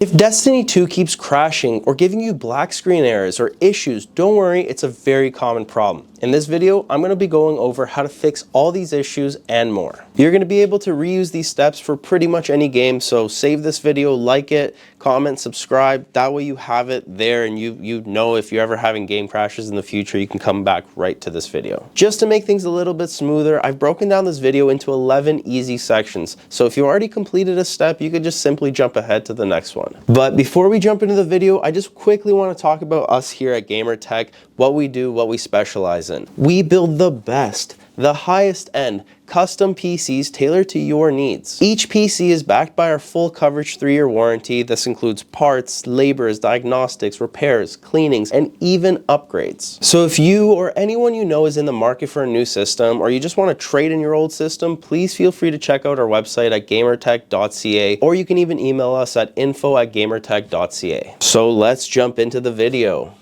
If Destiny 2 keeps crashing or giving you black screen errors or issues, don't worry, it's a very common problem. In this video, I'm going to be going over how to fix all these issues and more. You're going to be able to reuse these steps for pretty much any game, so save this video, like it, comment, subscribe. That way you have it there and you know if you're ever having game crashes in the future, you can come back right to this video. Just to make things a little bit smoother, I've broken down this video into 11 easy sections. So if you already completed a step, you could just simply jump ahead to the next one. But before we jump into the video, I just quickly want to talk about us here at GamerTech, what we do, what we specialize in. We build the best, the highest end, custom PCs tailored to your needs. Each PC is backed by our full coverage 3-year warranty. This includes parts, labors, diagnostics, repairs, cleanings, and even upgrades. So if you or anyone you know is in the market for a new system, or you just want to trade in your old system, please feel free to check out our website at gamertech.ca, or you can even email us at info@gamertech.ca. So let's jump into the video.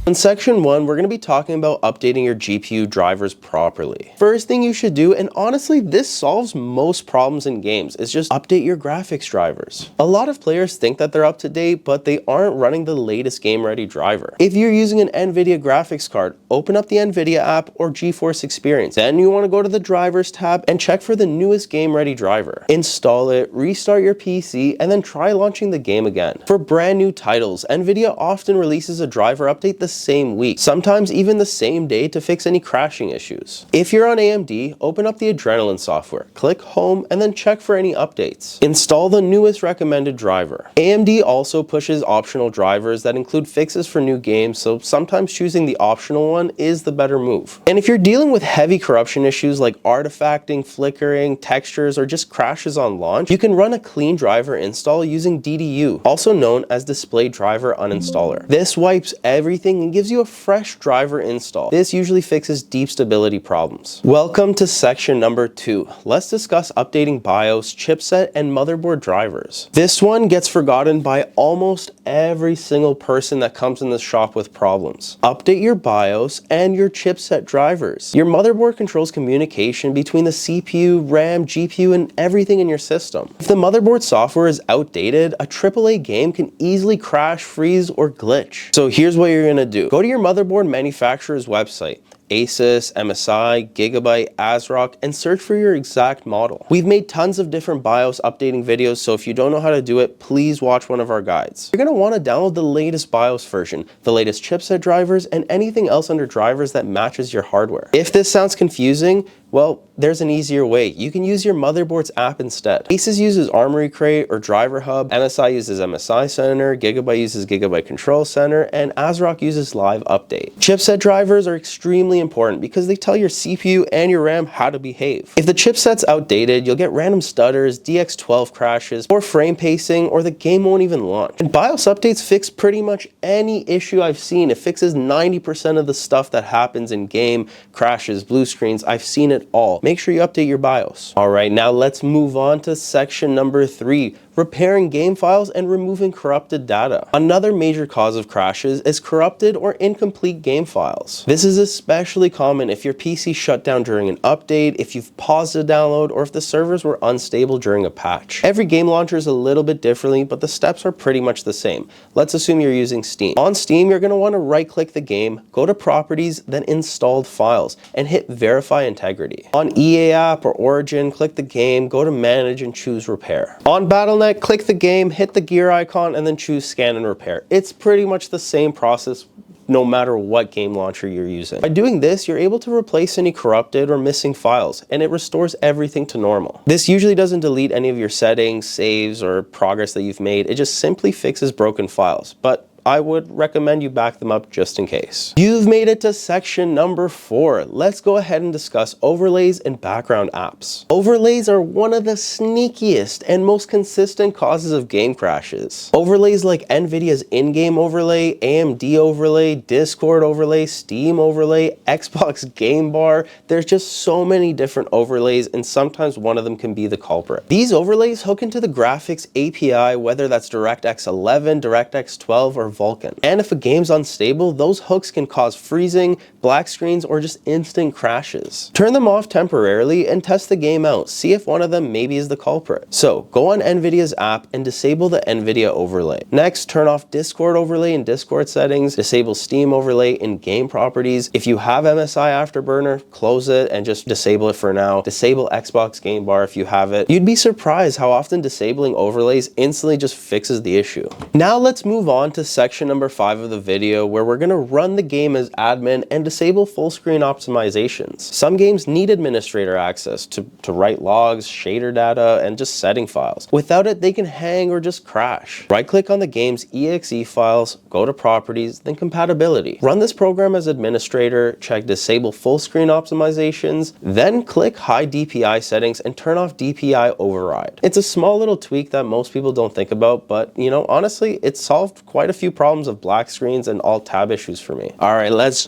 In section 1, we're going to be talking about updating your GPU drivers properly. First thing you should do, and honestly this solves most problems in games, is just update your graphics drivers. A lot of players think that they're up to date, but they aren't running the latest game ready driver. If you're using an NVIDIA graphics card, open up the NVIDIA app or GeForce Experience. Then you want to go to the drivers tab and check for the newest game ready driver. Install it, restart your PC, and then try launching the game again. For brand new titles, NVIDIA often releases a driver update the same week, sometimes even the same day, to fix any crashing issues. If you're on AMD, open up the Adrenaline software, click Home, and then check for any updates. Install the newest recommended driver. AMD also pushes optional drivers that include fixes for new games, so sometimes choosing the optional one is the better move. And if you're dealing with heavy corruption issues like artifacting, flickering, textures, or just crashes on launch, you can run a clean driver install using DDU, also known as Display Driver Uninstaller. This wipes everything and gives you a fresh driver install. This usually fixes deep stability problems. Welcome to section number 2. Let's discuss updating BIOS, chipset, and motherboard drivers. This one gets forgotten by almost every single person that comes in this shop with problems. Update your BIOS and your chipset drivers. Your motherboard controls communication between the CPU, RAM, GPU, and everything in your system. If the motherboard software is outdated, a AAA game can easily crash, freeze, or glitch. So here's what you're gonna do. Go to your motherboard manufacturer's website, Asus, MSI, Gigabyte, ASRock, and search for your exact model. We've made tons of different BIOS updating videos, so if you don't know how to do it, please watch one of our guides. You're going to want to download the latest BIOS version, the latest chipset drivers, and anything else under drivers that matches your hardware. If this sounds confusing, well, there's an easier way. You can use your motherboard's app instead. Asus uses Armory Crate or Driver Hub, MSI uses MSI Center, Gigabyte uses Gigabyte Control Center, and ASRock uses Live Update. Chipset drivers are extremely important because they tell your CPU and your RAM how to behave. If the chipset's outdated, you'll get random stutters, DX12 crashes, or frame pacing, or the game won't even launch. And BIOS updates fix pretty much any issue I've seen. It fixes 90% of the stuff that happens in game, crashes, blue screens. I've seen it all. Make sure you update your BIOS. All right, now let's move on to section number 3. Repairing game files and removing corrupted data. Another major cause of crashes is corrupted or incomplete game files. This is especially common if your PC shut down during an update, if you've paused a download, or if the servers were unstable during a patch. Every game launcher is a little bit differently, but the steps are pretty much the same. Let's assume you're using Steam. On Steam, you're going to want to right-click the game, go to Properties, then Installed Files, and hit Verify Integrity. On EA App or Origin, click the game, go to Manage, and choose Repair. On BattlEye, click the game, hit the gear icon, and then choose Scan and Repair. It's pretty much the same process no matter what game launcher you're using. By doing this, you're able to replace any corrupted or missing files, and it restores everything to normal. This usually doesn't delete any of your settings, saves, or progress that you've made. It just simply fixes broken files, but I would recommend you back them up just in case. You've made it to section number 4. Let's go ahead and discuss overlays and background apps. Overlays are one of the sneakiest and most consistent causes of game crashes. Overlays like NVIDIA's in-game overlay, AMD overlay, Discord overlay, Steam overlay, Xbox Game Bar. There's just so many different overlays, and sometimes one of them can be the culprit. These overlays hook into the graphics API, whether that's DirectX 11, DirectX 12, or or Vulkan. And if a game's unstable, those hooks can cause freezing, black screens, or just instant crashes. Turn them off temporarily and test the game out. See if one of them maybe is the culprit. So go on NVIDIA's app and disable the NVIDIA overlay. Next, turn off Discord overlay in Discord settings, disable Steam overlay in game properties. If you have MSI Afterburner, close it and just disable it for now. Disable Xbox Game Bar if you have it. You'd be surprised how often disabling overlays instantly just fixes the issue. Now let's move on to section number 5 of the video, where we're going to run the game as admin and disable full screen optimizations. Some games need administrator access to write logs, shader data, and just setting files. Without it, they can hang or just crash. Right click on the game's exe files, go to properties, then compatibility. Run this program as administrator, check disable full screen optimizations, then click hide DPI settings and turn off DPI override. It's a small little tweak that most people don't think about, but you know, honestly, it solved quite a few problems of black screens and alt tab issues for me. All right, let's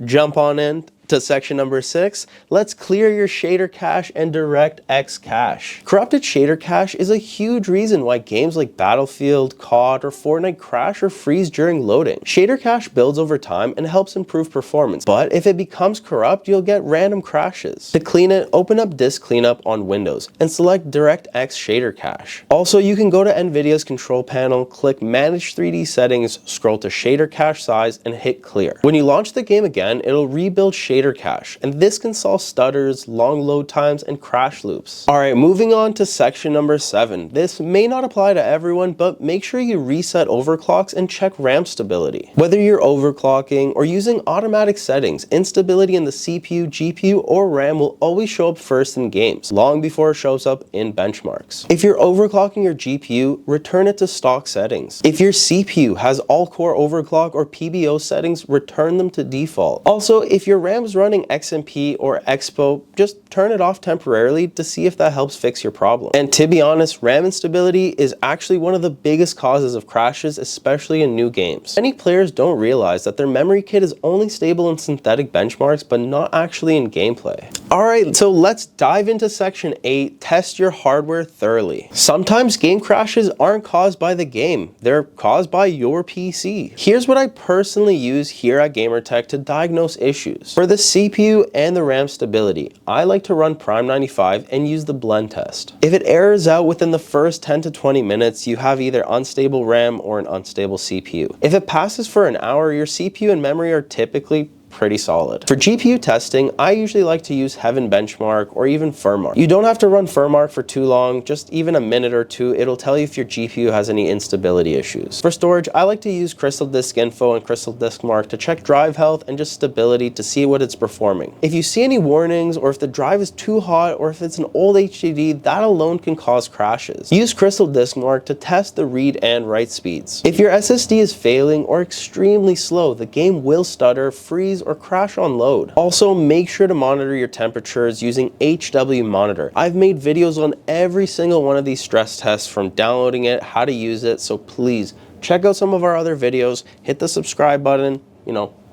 jump on in to section number 6. Let's clear your shader cache and DirectX cache. Corrupted shader cache is a huge reason why games like Battlefield, COD, or Fortnite crash or freeze during loading. Shader cache builds over time and helps improve performance, but if it becomes corrupt, you'll get random crashes. To clean it, open up Disk Cleanup on Windows and select DirectX shader cache. Also, you can go to NVIDIA's control panel, click Manage 3D Settings, scroll to shader cache size, and hit clear. When you launch the game again, it'll rebuild shader cache, and this can solve stutters, long load times, and crash loops. Alright, moving on to section number 7. This may not apply to everyone, but make sure you reset overclocks and check RAM stability. Whether you're overclocking or using automatic settings, instability in the CPU, GPU, or RAM will always show up first in games, long before it shows up in benchmarks. If you're overclocking your GPU, return it to stock settings. If your CPU has all-core overclock or PBO settings, return them to default. Also, if your RAM is running XMP or Expo, just turn it off temporarily to see if that helps fix your problem. And to be honest, RAM instability is actually one of the biggest causes of crashes, especially in new games. Many players don't realize that their memory kit is only stable in synthetic benchmarks, but not actually in gameplay. Alright, so let's dive into section 8, test your hardware thoroughly. Sometimes game crashes aren't caused by the game, they're caused by your PC. Here's what I personally use here at GamerTech to diagnose issues. For the CPU and the RAM stability, I like to run Prime 95 and use the blend test. If it errors out within the first 10 to 20 minutes, you have either unstable RAM or an unstable CPU. If it passes for an hour, your CPU and memory are typically pretty solid. For GPU testing, I usually like to use Heaven Benchmark or even Firmark. You don't have to run Firmark for too long, just even a minute or two. It'll tell you if your GPU has any instability issues. For storage, I like to use Crystal Disk Info and Crystal Disk Mark to check drive health and just stability to see what it's performing. If you see any warnings, or if the drive is too hot, or if it's an old HDD, that alone can cause crashes. Use Crystal Disk Mark to test the read and write speeds. If your SSD is failing or extremely slow, the game will stutter, freeze, or crash on load. Also, make sure to monitor your temperatures using HW Monitor. I've made videos on every single one of these stress tests, from downloading it, how to use it, so please check out some of our other videos. Hit the subscribe button,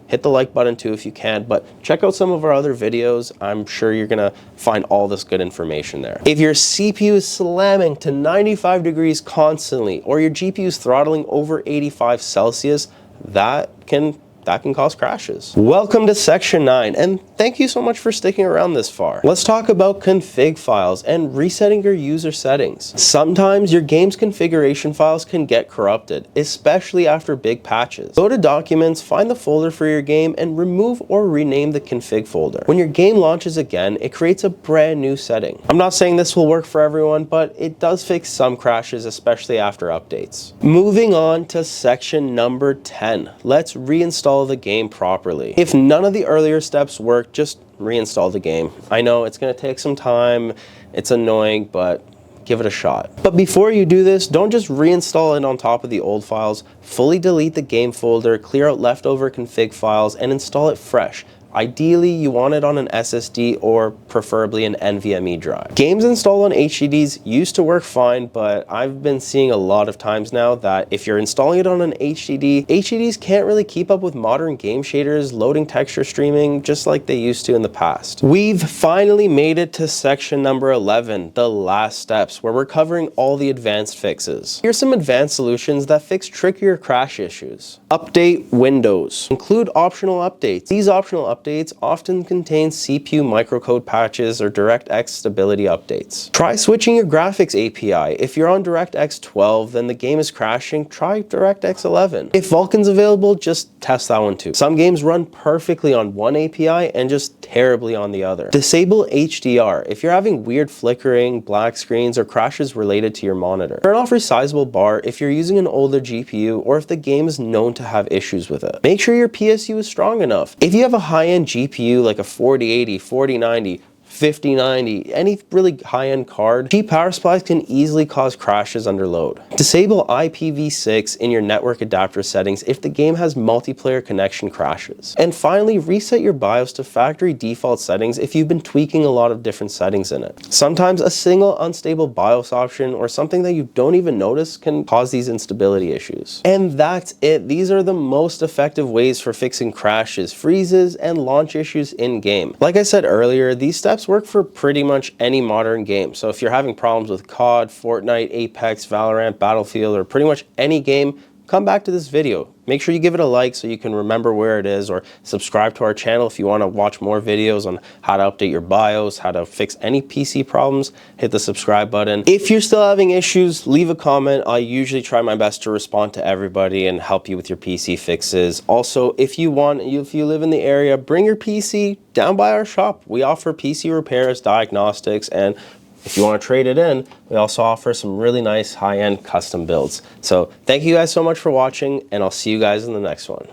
hit the like button too if you can, but check out some of our other videos. I'm sure you're gonna find all this good information there. If your CPU is slamming to 95 degrees constantly, or your GPU is throttling over 85 Celsius, that can cause crashes. Welcome to section 9, and thank you so much for sticking around this far. Let's talk about config files and resetting your user settings. Sometimes your game's configuration files can get corrupted, especially after big patches. Go to Documents, find the folder for your game, and remove or rename the config folder. When your game launches again, it creates a brand new setting. I'm not saying this will work for everyone, but it does fix some crashes, especially after updates. Moving on to section number 10. Let's reinstall the game properly. If none of the earlier steps work, just reinstall the game. I know it's going to take some time, it's annoying, but give it a shot. But before you do this, don't just reinstall it on top of the old files. Fully delete the game folder, clear out leftover config files, and install it fresh. Ideally, you want it on an SSD or preferably an NVMe drive. Games installed on HDDs used to work fine, but I've been seeing a lot of times now that if you're installing it on an HDD, HDDs can't really keep up with modern game shaders, loading texture streaming, just like they used to in the past. We've finally made it to section number 11, the last steps, where we're covering all the advanced fixes. Here's some advanced solutions that fix trickier crash issues. Update Windows. Include optional updates. These optional updates often contain CPU microcode patches or DirectX stability updates. Try switching your graphics API. If you're on DirectX 12, then the game is crashing, try DirectX 11. If Vulkan's available, just test that one too. Some games run perfectly on one API and just terribly on the other. Disable HDR. If you're having weird flickering, black screens, or crashes related to your monitor. Turn off resizable bar if you're using an older GPU or if the game is known to have issues with it. Make sure your PSU is strong enough. If you have a high-end GPU like a 4080, 4090, 5090, any really high-end card, cheap power supplies can easily cause crashes under load. Disable IPv6 in your network adapter settings if the game has multiplayer connection crashes. And finally, reset your BIOS to factory default settings if you've been tweaking a lot of different settings in it. Sometimes a single unstable BIOS option or something that you don't even notice can cause these instability issues. And that's it. These are the most effective ways for fixing crashes, freezes, and launch issues in-game. Like I said earlier, these steps work for pretty much any modern game. So if you're having problems with COD, Fortnite, Apex, Valorant, Battlefield, or pretty much any game, come back to this video. Make sure you give it a like so you can remember where it is, or subscribe to our channel if you want to watch more videos on how to update your BIOS, how to fix any PC problems. Hit the subscribe button. If you're still having issues, leave a comment. I usually try my best to respond to everybody and help you with your PC fixes. Also, if you live in the area, bring your PC down by our shop. We offer PC repairs, diagnostics, and if you want to trade it in, we also offer some really nice high-end custom builds. So thank you guys so much for watching, and I'll see you guys in the next one.